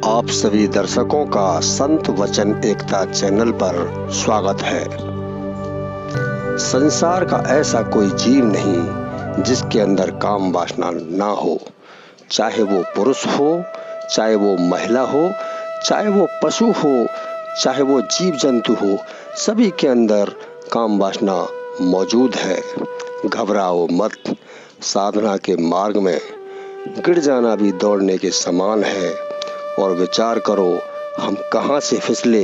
आप सभी दर्शकों का संत वचन एकता चैनल पर स्वागत है। संसार का ऐसा कोई जीव नहीं जिसके अंदर काम वासना ना हो, चाहे वो पुरुष हो, चाहे वो महिला हो, चाहे वो पशु हो, चाहे वो जीव जंतु हो, सभी के अंदर काम वासना मौजूद है। घबराओ मत, साधना के मार्ग में गिर जाना भी दौड़ने के समान है। और विचार करो हम कहाँ से फिसले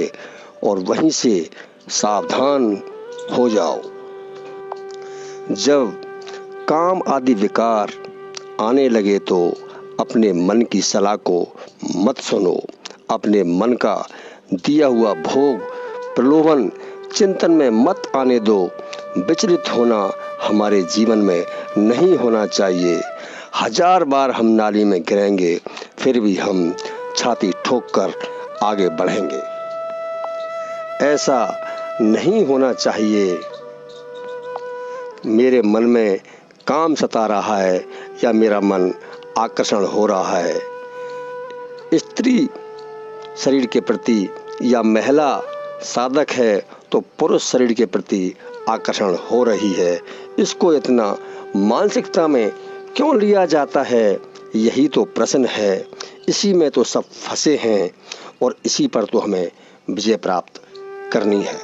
और वहीं से सावधान हो जाओ। जब काम आदि विकार आने लगे तो अपने मन की सलाह को मत सुनो। अपने मन का दिया हुआ भोग प्रलोभन चिंतन में मत आने दो। विचलित होना हमारे जीवन में नहीं होना चाहिए। 1000 बार हम नाली में गिरेंगे फिर भी हम छाती ठोककर आगे बढ़ेंगे। ऐसा नहीं होना चाहिए। मेरे मन में काम सता रहा है या मेरा मन आकर्षण हो रहा है, स्त्री शरीर के प्रति या महिला साधक है तो पुरुष शरीर के प्रति आकर्षण हो रही है, इसको इतना मानसिकता में क्यों लिया जाता है? यही तो प्रश्न है। इसी में तो सब फंसे हैं और इसी पर तो हमें विजय प्राप्त करनी है।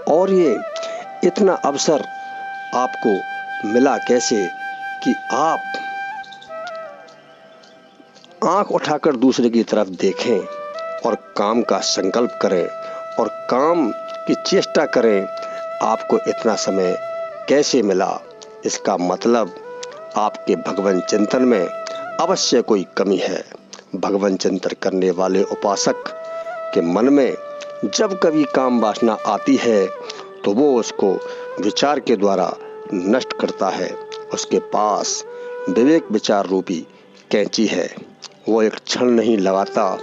और ये इतना अवसर आपको मिला कैसे कि आप आंख उठाकर दूसरे की तरफ देखें और काम का संकल्प करें और काम की चेष्टा करें। आपको इतना समय कैसे मिला? इसका मतलब आपके भगवान चिंतन में अवश्य कोई कमी है। भगवान चिंतन करने वाले उपासक के मन में जब कभी काम वासना आती है तो वो उसको विचार के द्वारा नष्ट करता है। उसके पास विवेक विचार रूपी कैंची है, वो एक क्षण नहीं लगाता,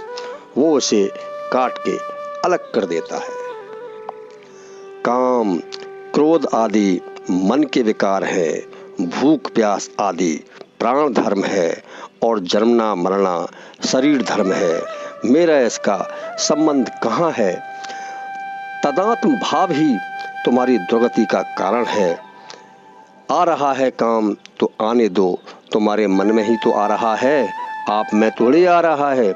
वो उसे काट के अलग कर देता है। काम क्रोध आदि मन के विकार है, भूख प्यास आदि प्राण धर्म है और जन्मना मरना शरीर धर्म है। मेरा इसका संबंध कहाँ है? तदात्म भाव ही तुम्हारी दुर्गति का कारण है। आ रहा है काम तो आने दो, तुम्हारे मन में ही तो आ रहा है, आप में थोड़ी आ रहा है।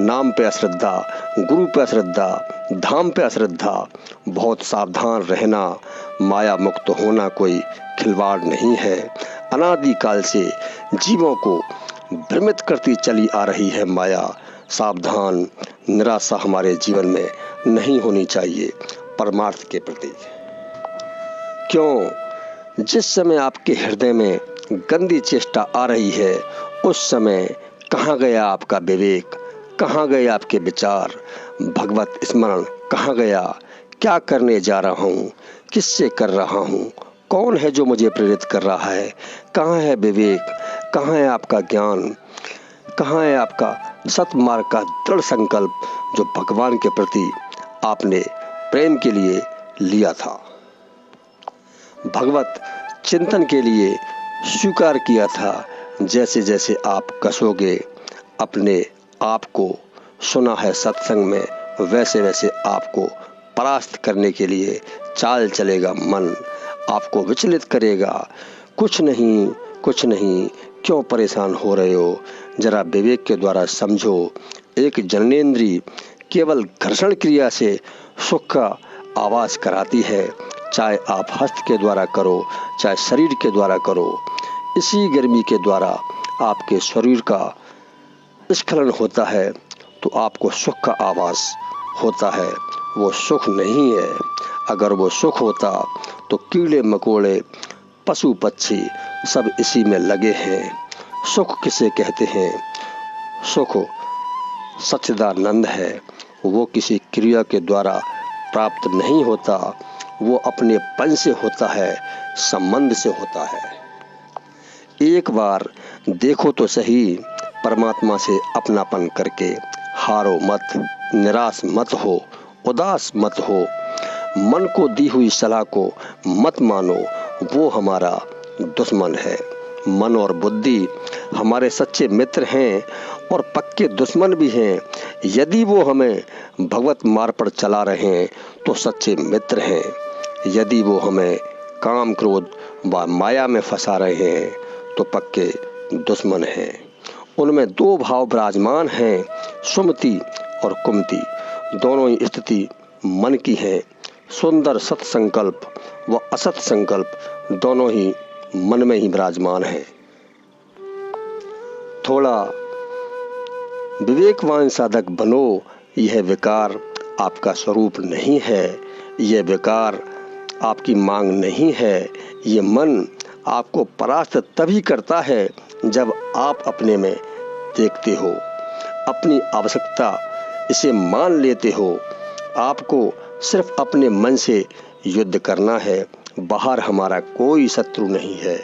नाम पे अश्रद्धा, गुरु पे अश्रद्धा, धाम पे अश्रद्धा। बहुत सावधान रहना। माया मुक्त होना कोई खिलवाड़ नहीं है। अनादिकाल से जीवों को भ्रमित करती चली आ रही है माया। सावधान। निराशा हमारे जीवन में नहीं होनी चाहिए परमार्थ के प्रति। क्यों? जिस समय आपके हृदय में गंदी चेष्टा आ रही है उस समय कहाँ गया आपका विवेक? कहाँ गए आपके विचार? भगवत स्मरण कहाँ गया? क्या करने जा रहा हूँ? किससे कर रहा हूँ? कौन है जो मुझे प्रेरित कर रहा है? कहाँ है विवेक? कहाँ है आपका ज्ञान? कहाँ है आपका सतमार्ग का दृढ़ संकल्प जो भगवान के प्रति आपने प्रेम के लिए लिया था, भगवत चिंतन के लिए स्वीकार किया था? जैसे जैसे आप कसोगे अपने आप को, सुना है सत्संग में, वैसे वैसे आपको परास्त करने के लिए चाल चलेगा मन, आपको विचलित करेगा। कुछ नहीं, क्यों परेशान हो रहे हो? जरा विवेक के द्वारा समझो। एक जननेंद्रिय केवल घर्षण क्रिया से सुख का आवाज कराती है, चाहे आप हस्त के द्वारा करो, चाहे शरीर के द्वारा करो। इसी गर्मी के द्वारा आपके शरीर का स्खलन होता है तो आपको सुख का आवाज होता है। वो सुख नहीं है। अगर वो सुख होता तो कीड़े मकोड़े पशु पक्षी सब इसी में लगे हैं। सुख किसे कहते हैं? सुख सच्चिदानंद है। वो किसी क्रिया के द्वारा प्राप्त नहीं होता, वो अपने पन से होता है, संबंध से होता है। एक बार देखो तो सही, परमात्मा से अपनापन करके हारो मत, निराश मत हो, उदास मत हो। मन को दी हुई सलाह को मत मानो, वो हमारा दुश्मन है। मन और बुद्धि हमारे सच्चे मित्र हैं और पक्के दुश्मन भी हैं। यदि वो हमें भगवत मार्ग पर चला रहे हैं तो सच्चे मित्र हैं, यदि वो हमें काम क्रोध व माया में फंसा रहे हैं तो पक्के दुश्मन हैं। उनमें दो भाव विराजमान हैं, सुमति और कुमति। दोनों ही स्थिति मन की हैं। सुंदर सत्संकल्प व असत संकल्प दोनों ही मन में ही विराजमान हैं। थोड़ा विवेकवान साधक बनो। यह विकार आपका स्वरूप नहीं है, यह विकार आपकी मांग नहीं है। ये मन आपको परास्त तभी करता है जब आप अपने में देखते हो, अपनी आवश्यकता इसे मान लेते हो। आपको सिर्फ अपने मन से युद्ध करना है, बाहर हमारा कोई शत्रु नहीं है।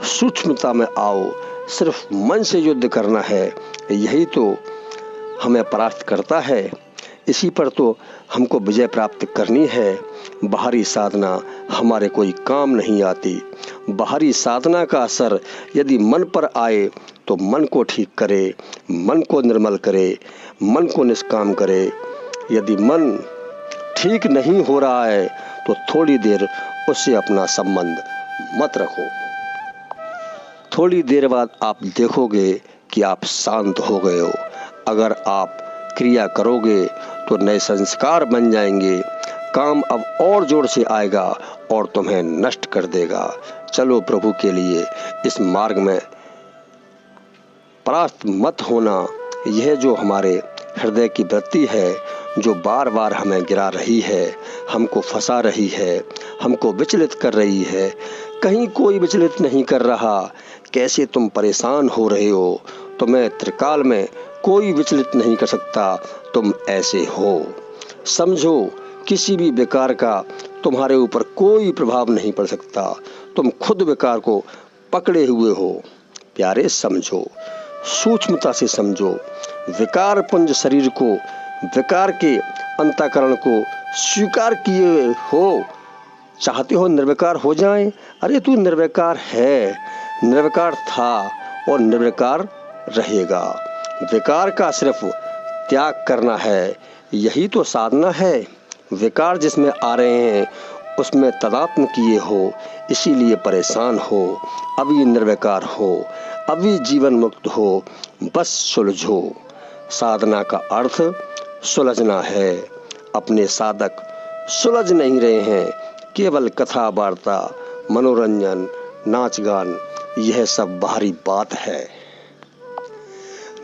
सूक्ष्मता में आओ, सिर्फ मन से युद्ध करना है, यही तो हमें परास्त करता है। इसी पर तो हमको विजय प्राप्त करनी है। बाहरी साधना हमारे कोई काम नहीं आती। बाहरी साधना का असर यदि मन पर आए तो मन को ठीक करे, मन को निर्मल करे, मन को निष्काम करे। यदि मन ठीक नहीं हो रहा है तो थोड़ी देर उससे अपना संबंध मत रखो। थोड़ी देर बाद आप देखोगे कि आप शांत हो गए हो। अगर आप क्रिया करोगे तो नए संस्कार बन जाएंगे। काम अब और जोर से आएगा और तुम्हें नष्ट कर देगा। चलो प्रभु के लिए इस मार्ग में परास्त मत होना। यह जो हमारे हृदय की वृत्ति है, जो बार बार हमें गिरा रही है, हमको फंसा रही है, हमको विचलित कर रही है, कहीं कोई विचलित नहीं कर रहा। कैसे तुम परेशान हो रहे हो, तुम्हें त्रिकाल में कोई विचलित नहीं कर सकता। तुम ऐसे हो, समझो किसी भी विकार का तुम्हारे ऊपर कोई प्रभाव नहीं पड़ सकता। तुम खुद विकार को पकड़े हुए हो। प्यारे समझो, सूक्ष्मता से समझो। विकार पुंज शरीर को, विकार के अंतःकरण को स्वीकार किए हो। चाहते हो निर्विकार हो जाएं? अरे तू निर्विकार है, निर्विकार था और निर्विकार रहेगा। विकार का सिर्फ त्याग करना है, यही तो साधना है। विकार जिसमें आ रहे हैं उसमें तादात्म्य किए हो, इसीलिए परेशान हो। अभी निर्विकार हो, अभी जीवन मुक्त हो, बस सुलझो। साधना का अर्थ सुलझना है। अपने साधक सुलझ नहीं रहे हैं। केवल कथा वार्ता, मनोरंजन, नाच गान, यह सब बाहरी बात है।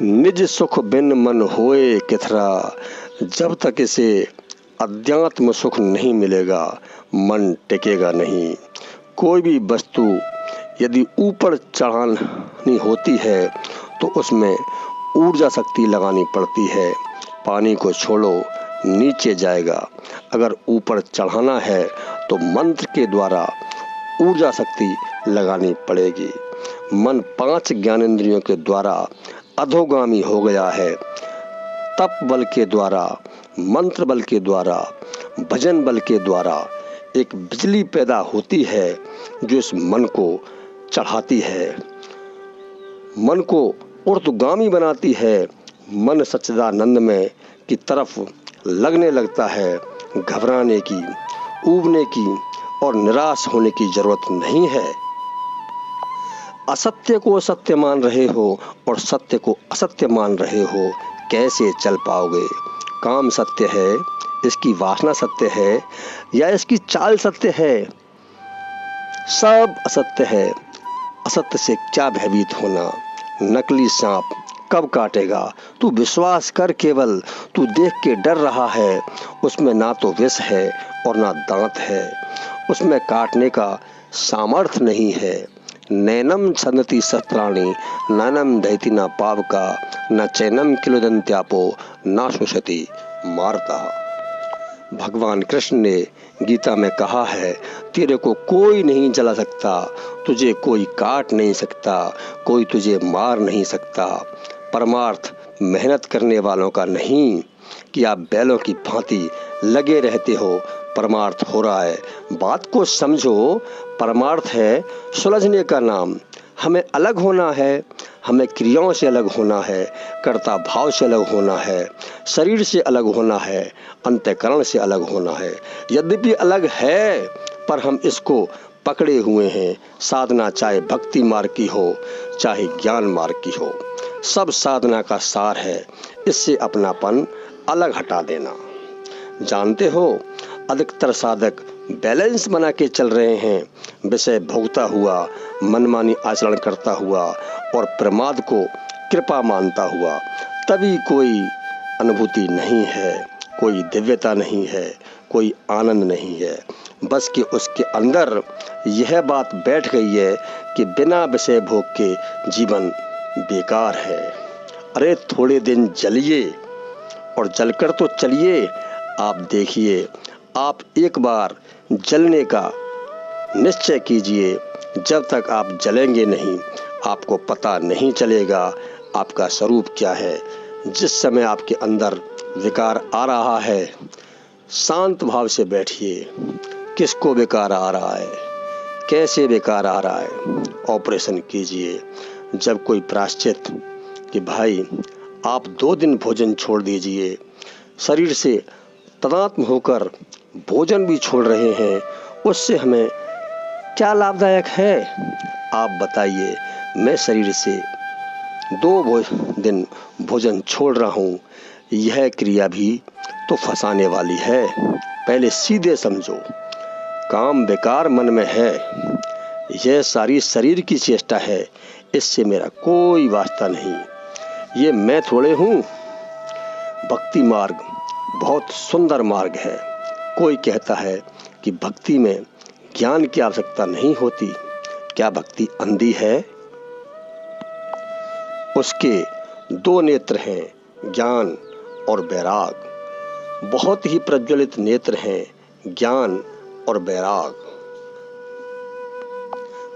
निज सुख बिन मन होए किथरा। जब तक इसे अध्यात्म सुख नहीं मिलेगा, मन टिकेगा नहीं। कोई भी वस्तु यदि ऊपर चढ़ानी होती है तो उसमें ऊर्जा शक्ति लगानी पड़ती है। पानी को छोड़ो, नीचे जाएगा। अगर ऊपर चढ़ाना है तो मंत्र के द्वारा ऊर्जा शक्ति लगानी पड़ेगी। मन 5 ज्ञानेंद्रियों के द्वारा अधोगामी हो गया है। तप बल के द्वारा, मंत्र बल के द्वारा, भजन बल के द्वारा एक बिजली पैदा होती है जो इस मन को चढ़ाती है, मन को ऊर्ध्वगामी बनाती है। मन सच्चिदानंद में की तरफ लगने लगता है। घबराने की, ऊबने की और निराश होने की जरूरत नहीं है। असत्य को सत्य मान रहे हो और सत्य को असत्य मान रहे हो, कैसे चल पाओगे? काम सत्य है, इसकी वासना सत्य है या इसकी चाल सत्य है? सब असत्य है। असत्य से क्या भयभीत होना? नकली सांप कब काटेगा? तू विश्वास कर, केवल तू देख के डर रहा है। उसमें ना तो विष है और ना दांत है, उसमें काटने का सामर्थ्य नहीं है। नैनम छन्दति शस्त्राणि नैनम दहति न पावका न चैनम किलुदन्त्यापो न शोषति मारता। भगवान कृष्ण ने गीता में कहा है, तेरे को कोई नहीं जला सकता, तुझे कोई काट नहीं सकता, कोई तुझे मार नहीं सकता। परमार्थ मेहनत करने वालों का नहीं कि आप बैलों की भांति लगे रहते हो। परमार्थ हो रहा है, बात को समझो। परमार्थ है सुलझने का नाम। हमें अलग होना है, हमें क्रियाओं से अलग होना है, कर्ता भाव से अलग होना है, शरीर से अलग होना है, अंतःकरण से अलग होना है। यद्यपि अलग है पर हम इसको पकड़े हुए हैं। साधना चाहे भक्ति मार्ग की हो, चाहे ज्ञान मार्ग की हो, सब साधना का सार है इससे अपनापन अलग हटा देना। जानते हो, अधिकतर साधक बैलेंस बना के चल रहे हैं, विषय भोगता हुआ, मनमानी आचरण करता हुआ और प्रमाद को कृपा मानता हुआ। तभी कोई अनुभूति नहीं है, कोई दिव्यता नहीं है, कोई आनंद नहीं है। बस कि उसके अंदर यह बात बैठ गई है कि बिना विषय भोग के जीवन बेकार है। अरे थोड़े दिन जलिए और जलकर तो चलिए। आप देखिए, आप एक बार जलने का निश्चय कीजिए। जब तक आप जलेंगे नहीं, आपको पता नहीं चलेगा आपका स्वरूप क्या है। जिस समय आपके अंदर विकार आ रहा है, शांत भाव से बैठिए। किसको विकार आ रहा है, कैसे विकार आ रहा है, ऑपरेशन कीजिए। जब कोई प्रायश्चित कि भाई आप 2 दिन भोजन छोड़ दीजिए, शरीर से तादात्म होकर भोजन भी छोड़ रहे हैं, उससे हमें क्या लाभदायक है? आप बताइए। मैं शरीर से 2 दिन भोजन छोड़ रहा हूँ, यह क्रिया भी तो फंसाने वाली है। पहले सीधे समझो, काम बेकार मन में है, यह सारी शरीर की चेष्टा है, इससे मेरा कोई वास्ता नहीं, ये मैं थोड़े हूँ। भक्ति मार्ग बहुत सुंदर मार्ग है। कोई कहता है कि भक्ति में ज्ञान की आवश्यकता नहीं होती। क्या भक्ति अंधी है? उसके 2 नेत्र हैं, ज्ञान और वैराग। बहुत ही प्रज्वलित नेत्र हैं, ज्ञान और वैराग।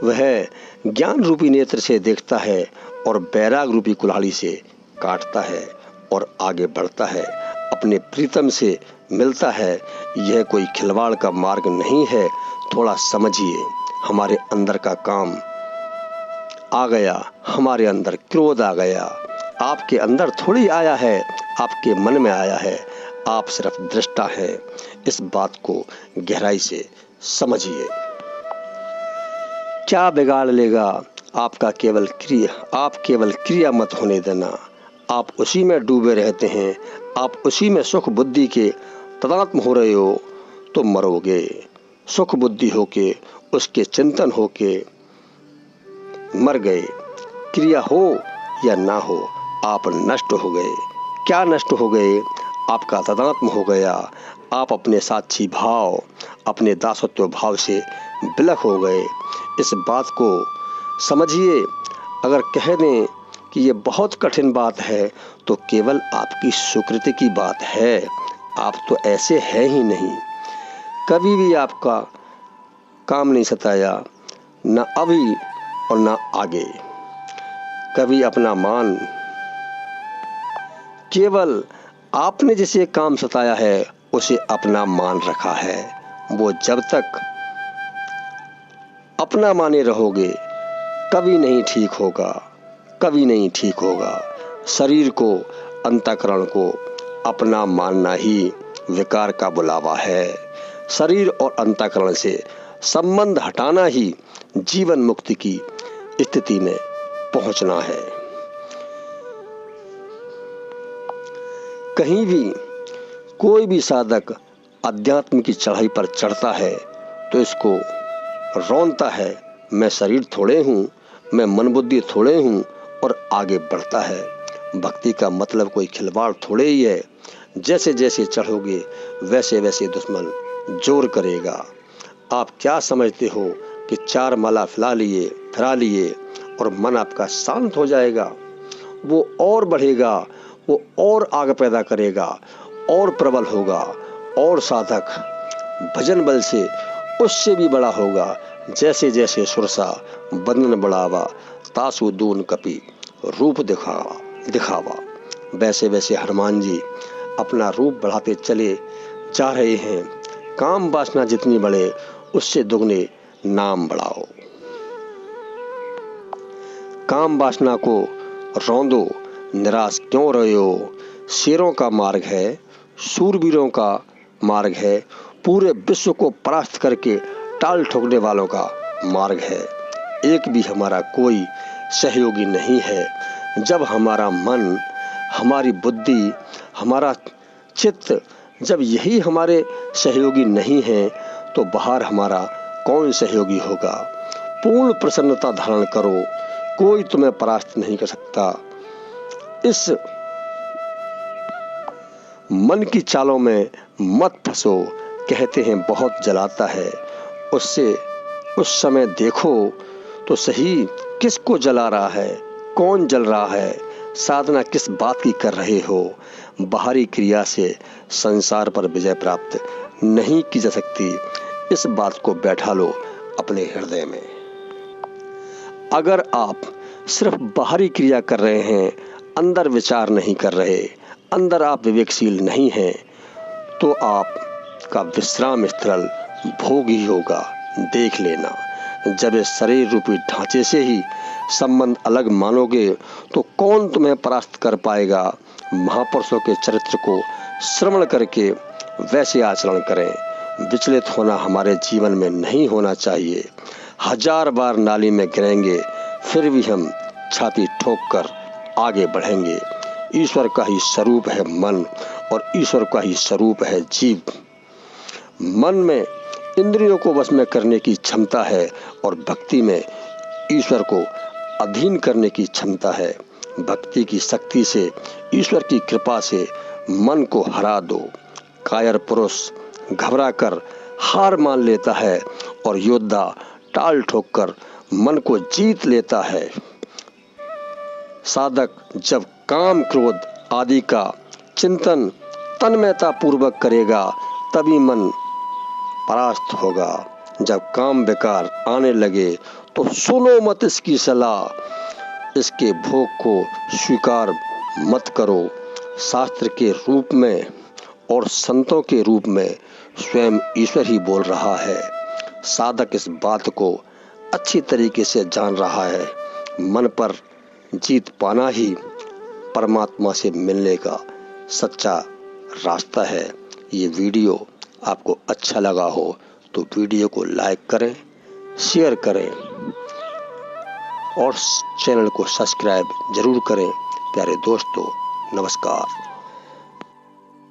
वह ज्ञान रूपी नेत्र से देखता है और वैराग रूपी कुल्हाड़ी से काटता है और आगे बढ़ता है, अपने प्रीतम से मिलता है। यह कोई खिलवाड़ का मार्ग नहीं है। थोड़ा समझिए, हमारे अंदर का काम आ गया, हमारे अंदर क्रोध आ गया। आपके अंदर थोड़ी आया है, आपके मन में आया है। आप सिर्फ दृष्टा हैं। इस बात को गहराई से समझिए। क्या बिगाड़ लेगा आपका केवल क्रिया? आप केवल क्रिया मत होने देना। आप उसी में डूबे रहते हैं, आप उसी में सुख बुद्धि के तादात्म्य हो रहे हो तो मरोगे। सुख बुद्धि होके, उसके चिंतन होके मर गए। क्रिया हो या ना हो, आप नष्ट हो गए। क्या नष्ट हो गए? आपका तादात्म्य हो गया। आप अपने साक्षी भाव, अपने दासत्व भाव से विलख हो गए। इस बात को समझिए। अगर कह दें कि ये बहुत कठिन बात है तो केवल आपकी सुकृति की बात है। आप तो ऐसे हैं ही नहीं। कभी भी आपका काम नहीं सताया, न अभी और न आगे। कभी अपना मान, केवल आपने जिसे काम सताया है उसे अपना मान रखा है। वो जब तक अपना माने रहोगे कभी नहीं ठीक होगा, कभी नहीं ठीक होगा। शरीर को, अंतःकरण को अपना मानना ही विकार का बुलावा है। शरीर और अंतःकरण से संबंध हटाना ही जीवन मुक्ति की स्थिति में पहुंचना है। कहीं भी कोई भी साधक अध्यात्म की चढ़ाई पर चढ़ता है तो इसको रौनता है, मैं शरीर थोड़े हूँ, मैं मन बुद्धि थोड़े हूँ, और आगे बढ़ता है। भक्ति का मतलब कोई खिलवाड़ थोड़े ही है। जैसे जैसे चढ़ोगे वैसे वैसे दुश्मन जोर करेगा। आप क्या समझते हो कि 4 माला फिरा लिए और मन आपका शांत हो जाएगा? वो और बढ़ेगा, वो और आग पैदा करेगा, और प्रबल होगा, और साधक भजन बल से उससे भी बड़ा होगा। जैसे जैसे सुरसा बंधन बढ़ावा, तासु दून कपि रूप दिखावा। वैसे वैसे हनुमान जी अपना रूप बढ़ाते चले जा रहे हैं। काम वासना जितनी बढ़े उससे दुगने नाम बढ़ाओ। काम वासना को रौंदो, निराश क्यों रहे हो। शेरों का मार्ग है, शूरवीरों का मार्ग है, पूरे विश्व को परास्त करके टाल ठोकने वालों का मार्ग है। एक भी हमारा कोई सहयोगी नहीं है। जब हमारा मन, हमारी बुद्धि, हमारा चित्त, जब यही हमारे सहयोगी नहीं है तो बाहर हमारा कौन सहयोगी होगा। पूर्ण प्रसन्नता धारण करो, कोई तुम्हें परास्त नहीं कर सकता। इस मन की चालों में मत फंसो, कहते हैं बहुत जलाता है। उससे उस समय देखो तो सही किसको जला रहा है, कौन जल रहा है, साधना किस बात की कर रहे हो। बाहरी क्रिया से संसार पर विजय प्राप्त नहीं की जा सकती। इस बात को बैठा लो अपने हृदय में। अगर आप सिर्फ बाहरी क्रिया कर रहे हैं, अंदर विचार नहीं कर रहे, अंदर आप विवेकशील नहीं हैं, तो आपका विश्राम स्थल भोग ही होगा। देख लेना, जब इस शरीर रूपी ढांचे से ही संबंध अलग मानोगे तो कौन तुम्हें परास्त कर पाएगा। महापुरुषों के चरित्र को श्रवण करके वैसे आचरण करें। विचलित होना हमारे जीवन में नहीं होना चाहिए। 1000 बार नाली में गिरेंगे फिर भी हम छाती ठोक कर आगे बढ़ेंगे। ईश्वर का ही स्वरूप है मन और ईश्वर का ही स्वरूप है जीव। मन में इंद्रियों को वश में करने की क्षमता है और भक्ति में ईश्वर को अधीन करने की क्षमता है। भक्ति की शक्ति से, ईश्वर की कृपा से मन को हरा दो। कायर पुरुष घबरा कर हार मान लेता है और योद्धा टाल ठोक कर मन को जीत लेता है। साधक जब काम क्रोध आदि का चिंतन तन्मयता पूर्वक करेगा तभी मन परास्त होगा। जब काम विकार आने लगे तो सुनो मत इसकी सलाह, इसके भोग को स्वीकार मत करो। शास्त्र के रूप में और संतों के रूप में स्वयं ईश्वर ही बोल रहा है। साधक इस बात को अच्छी तरीके से जान रहा है। मन पर जीत पाना ही परमात्मा से मिलने का सच्चा रास्ता है। ये वीडियो आपको अच्छा लगा हो तो वीडियो को लाइक करें, शेयर करें और चैनल को सब्सक्राइब जरूर करें। प्यारे दोस्तों, नमस्कार।